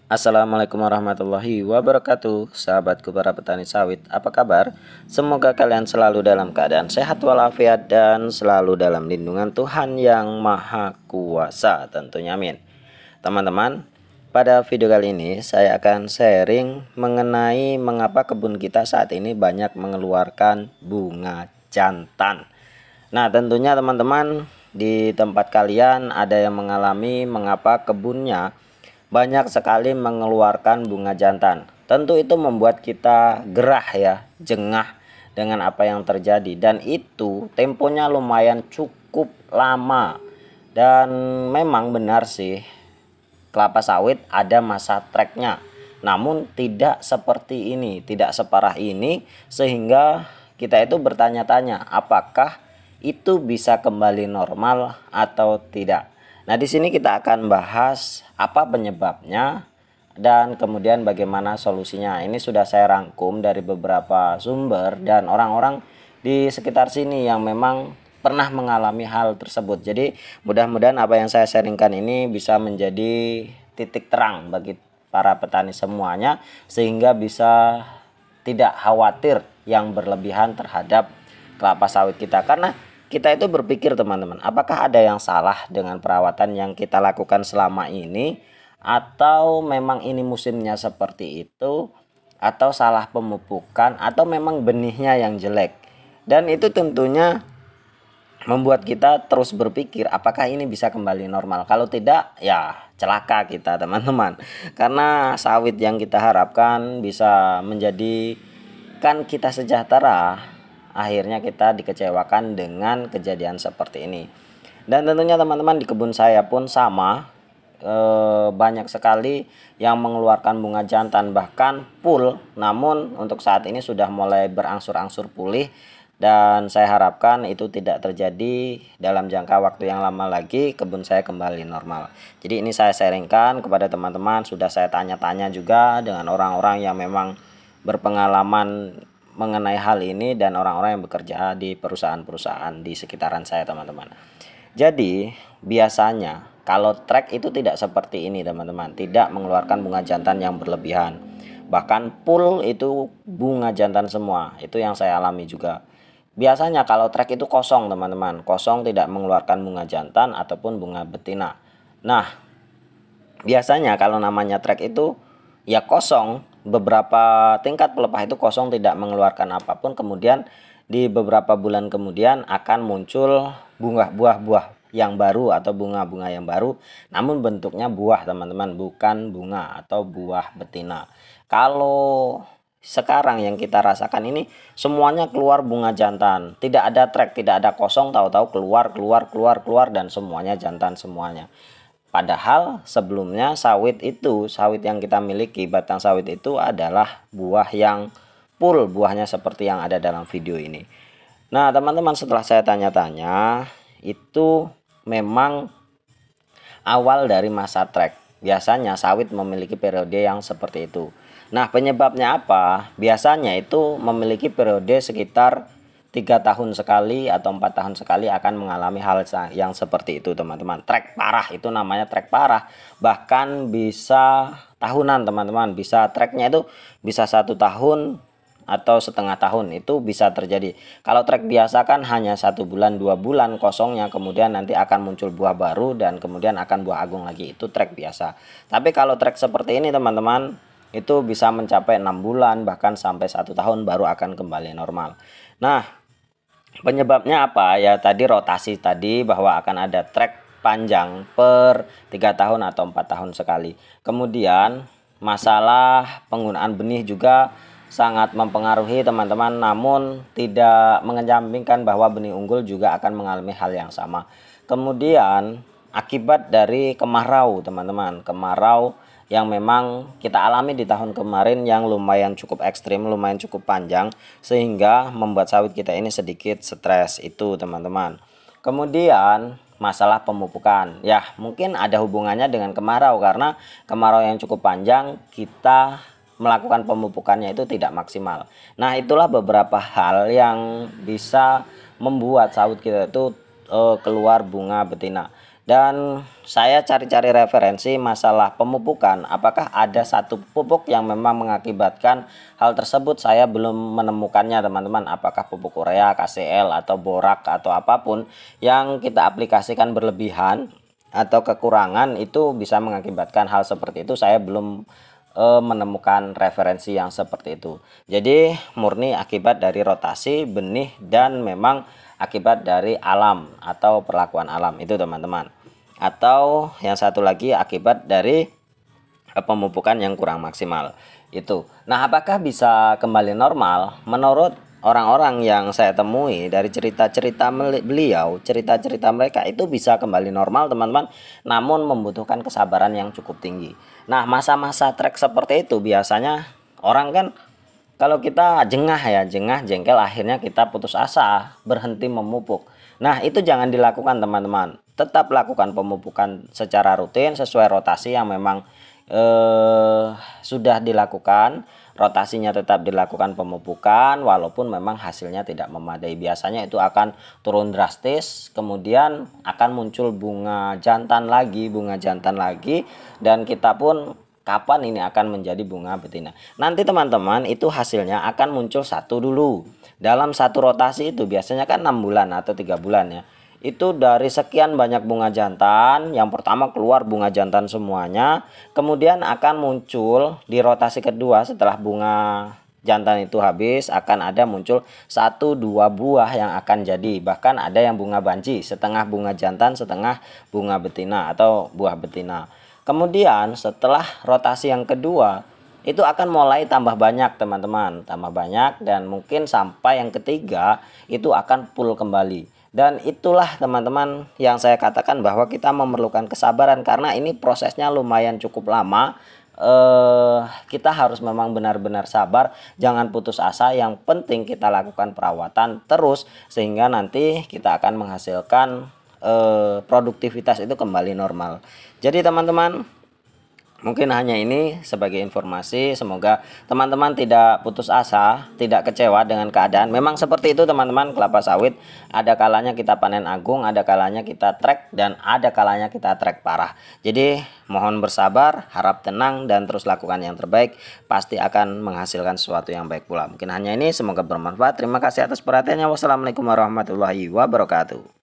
Assalamualaikum warahmatullahi wabarakatuh. Sahabatku para petani sawit, apa kabar? Semoga kalian selalu dalam keadaan sehat walafiat dan selalu dalam lindungan Tuhan yang Maha Kuasa tentunya, amin. Teman-teman, pada video kali ini saya akan sharing mengenai mengapa kebun kita saat ini banyak mengeluarkan bunga jantan. Nah, tentunya teman-teman di tempat kalian ada yang mengalami mengapa kebunnya banyak sekali mengeluarkan bunga jantan. Tentu itu membuat kita gerah ya, jengah dengan apa yang terjadi, dan itu temponya lumayan cukup lama. Dan memang benar sih, kelapa sawit ada masa treknya, namun tidak seperti ini, tidak separah ini, sehingga kita itu bertanya-tanya apakah itu bisa kembali normal atau tidak. Nah, di sini kita akan bahas apa penyebabnya dan kemudian bagaimana solusinya. Ini sudah saya rangkum dari beberapa sumber dan orang-orang di sekitar sini yang memang pernah mengalami hal tersebut. Jadi mudah-mudahan apa yang saya sharingkan ini bisa menjadi titik terang bagi para petani semuanya, sehingga bisa tidak khawatir yang berlebihan terhadap kelapa sawit kita. Karena kita itu berpikir teman-teman, apakah ada yang salah dengan perawatan yang kita lakukan selama ini, atau memang ini musimnya seperti itu, atau salah pemupukan, atau memang benihnya yang jelek. Dan itu tentunya membuat kita terus berpikir apakah ini bisa kembali normal. Kalau tidak, ya celaka kita teman-teman. Karena sawit yang kita harapkan bisa menjadikan kita sejahtera, akhirnya kita dikecewakan dengan kejadian seperti ini. Dan tentunya teman-teman di kebun saya pun sama, banyak sekali yang mengeluarkan bunga jantan, bahkan full. Namun untuk saat ini sudah mulai berangsur-angsur pulih, dan saya harapkan itu tidak terjadi dalam jangka waktu yang lama lagi, kebun saya kembali normal. Jadi ini saya sharingkan kepada teman-teman, sudah saya tanya-tanya juga dengan orang-orang yang memang berpengalaman mengenai hal ini dan orang-orang yang bekerja di perusahaan-perusahaan di sekitaran saya teman-teman. Jadi biasanya kalau trek itu tidak seperti ini teman-teman, tidak mengeluarkan bunga jantan yang berlebihan, bahkan full itu bunga jantan semua. Itu yang saya alami juga. Biasanya kalau trek itu kosong teman-teman, kosong, tidak mengeluarkan bunga jantan ataupun bunga betina. Nah, biasanya kalau namanya trek itu ya kosong, beberapa tingkat pelepah itu kosong, tidak mengeluarkan apapun. Kemudian di beberapa bulan kemudian akan muncul buah-buah yang baru atau bunga-bunga yang baru, namun bentuknya buah teman-teman, bukan bunga atau buah betina. Kalau sekarang yang kita rasakan ini semuanya keluar bunga jantan, tidak ada trek, tidak ada kosong, tahu-tahu keluar dan semuanya jantan semuanya. Padahal sebelumnya sawit yang kita miliki, batang sawit itu adalah buah yang full, buahnya seperti yang ada dalam video ini. Nah teman-teman, setelah saya tanya-tanya, itu memang awal dari masa trek. Biasanya sawit memiliki periode yang seperti itu. Nah penyebabnya apa? Biasanya itu memiliki periode sekitar 3 tahun sekali atau 4 tahun sekali akan mengalami hal yang seperti itu teman-teman. Trek parah, itu namanya trek parah. Bahkan bisa tahunan teman-teman, bisa treknya itu bisa 1 tahun atau setengah tahun, itu bisa terjadi. Kalau trek biasa kan hanya 1 bulan 2 bulan kosongnya, kemudian nanti akan muncul buah baru dan kemudian akan buah agung lagi, itu trek biasa. Tapi kalau trek seperti ini teman-teman, itu bisa mencapai 6 bulan bahkan sampai 1 tahun baru akan kembali normal. Nah penyebabnya apa ya? Tadi rotasi tadi, bahwa akan ada trek panjang per 3 tahun atau 4 tahun sekali. Kemudian masalah penggunaan benih juga sangat mempengaruhi teman-teman, namun tidak mengesampingkan bahwa benih unggul juga akan mengalami hal yang sama. Kemudian akibat dari kemarau teman-teman, kemarau yang memang kita alami di tahun kemarin yang lumayan cukup ekstrim, lumayan cukup panjang, sehingga membuat sawit kita ini sedikit stres itu teman-teman. Kemudian masalah pemupukan, ya mungkin ada hubungannya dengan kemarau, karena kemarau yang cukup panjang kita melakukan pemupukannya itu tidak maksimal. Nah itulah beberapa hal yang bisa membuat sawit kita itu keluar bunga betina. Dan saya cari-cari referensi masalah pemupukan, apakah ada satu pupuk yang memang mengakibatkan hal tersebut. Saya belum menemukannya teman-teman, apakah pupuk urea, KCL atau borak atau apapun yang kita aplikasikan berlebihan atau kekurangan itu bisa mengakibatkan hal seperti itu. Saya belum menemukan referensi yang seperti itu. Jadi murni akibat dari rotasi benih dan memang akibat dari alam atau perlakuan alam itu teman-teman. Atau yang satu lagi akibat dari pemupukan yang kurang maksimal itu. Nah, apakah bisa kembali normal? Menurut orang-orang yang saya temui dari cerita-cerita beliau, cerita-cerita mereka itu bisa kembali normal teman-teman, namun membutuhkan kesabaran yang cukup tinggi. Nah, masa-masa trek seperti itu biasanya orang kan kalau kita jengah jengkel, akhirnya kita putus asa, berhenti memupuk. Nah, itu jangan dilakukan teman-teman. Tetap lakukan pemupukan secara rutin sesuai rotasi yang memang sudah dilakukan. Rotasinya tetap dilakukan pemupukan walaupun memang hasilnya tidak memadai. Biasanya itu akan turun drastis, kemudian akan muncul bunga jantan lagi, dan kita pun kapan ini akan menjadi bunga betina. Nanti teman-teman itu hasilnya akan muncul satu dulu. Dalam satu rotasi itu biasanya kan 6 bulan atau 3 bulan ya. Itu dari sekian banyak bunga jantan, yang pertama keluar bunga jantan semuanya, kemudian akan muncul di rotasi kedua setelah bunga jantan itu habis akan ada muncul 1-2 buah yang akan jadi. Bahkan ada yang bunga banci, setengah bunga jantan, setengah bunga betina atau buah betina. Kemudian setelah rotasi yang kedua itu akan mulai tambah banyak teman-teman, tambah banyak, dan mungkin sampai yang ketiga itu akan full kembali. Dan itulah teman-teman yang saya katakan bahwa kita memerlukan kesabaran karena ini prosesnya lumayan cukup lama. Kita harus memang benar-benar sabar, jangan putus asa. Yang penting kita lakukan perawatan terus sehingga nanti kita akan menghasilkan produktivitas itu kembali normal. Jadi teman-teman, mungkin hanya ini sebagai informasi. Semoga teman-teman tidak putus asa, tidak kecewa dengan keadaan. Memang seperti itu teman-teman, kelapa sawit ada kalanya kita panen agung, ada kalanya kita trek, dan ada kalanya kita trek parah. Jadi mohon bersabar, harap tenang, dan terus lakukan yang terbaik. Pasti akan menghasilkan sesuatu yang baik pula. Mungkin hanya ini, semoga bermanfaat. Terima kasih atas perhatiannya. Wassalamualaikum warahmatullahi wabarakatuh.